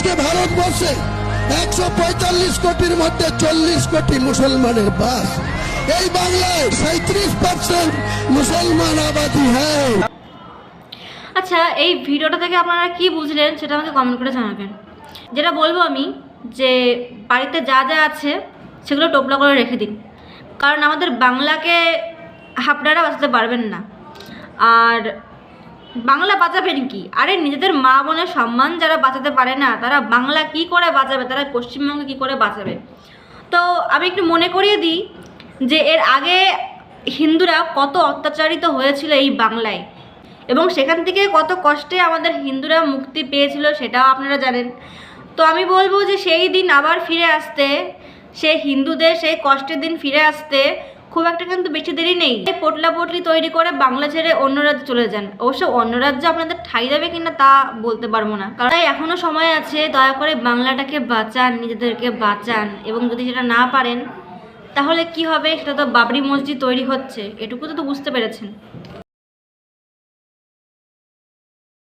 আজকে ভারতবর্ষে 145 কোটির মধ্যে 40 কোটি মুসলমানের বাস। এই বাংলায় 37% মুসলমান আবাদি হ্যাঁ। আচ্ছা, এই ভিডিওটা থেকে আপনারা কি বুঝলেন সেটা আমাকে কমেন্ট করে জানাবেন। যেটা বলবো আমি, যে বাড়িতে যা যা আছে সেগুলো টোপলা করে রেখে দিন, কারণ আমাদের বাংলাকে আপনারা বাঁচাতে পারবেন না। আর বাংলা বাঁচাবেন কি? আরে নিজেদের মা বোনের সম্মান যারা বাঁচাতে পারে না, তারা বাংলা কি করে বাঁচাবে, তারা পশ্চিমবঙ্গে কি করে বাঁচাবে? তো আমি একটু মনে করিয়ে দিই যে এর আগে হিন্দুরা কত অত্যাচারিত হয়েছিল এই বাংলায়, এবং সেখান থেকে কত কষ্টে আমাদের হিন্দুরা মুক্তি পেয়েছিল সেটাও আপনারা জানেন। তো আমি বলবো যে সেই দিন আবার ফিরে আসতে, সেই হিন্দুদের সেই কষ্টের দিন ফিরে আসতে খুব একটা কিন্তু বেশি দেরি নেই। পোটলা পটলি তৈরি করে বাংলা ছেড়ে অন্য রাজ্যে চলে যান। অবশ্য অন্য রাজ্যে আপনাদের ঠাঁই যাবে কিনা তা বলতে পারবো না, কারণ এখনও সময় আছে। দয়া করে বাংলাটাকে বাঁচান, নিজেদেরকে বাঁচান। এবং যদি সেটা না পারেন তাহলে কি হবে? সেটা তো বাবরি মসজিদ তৈরি হচ্ছে, এটুকু তো বুঝতে পেরেছেন।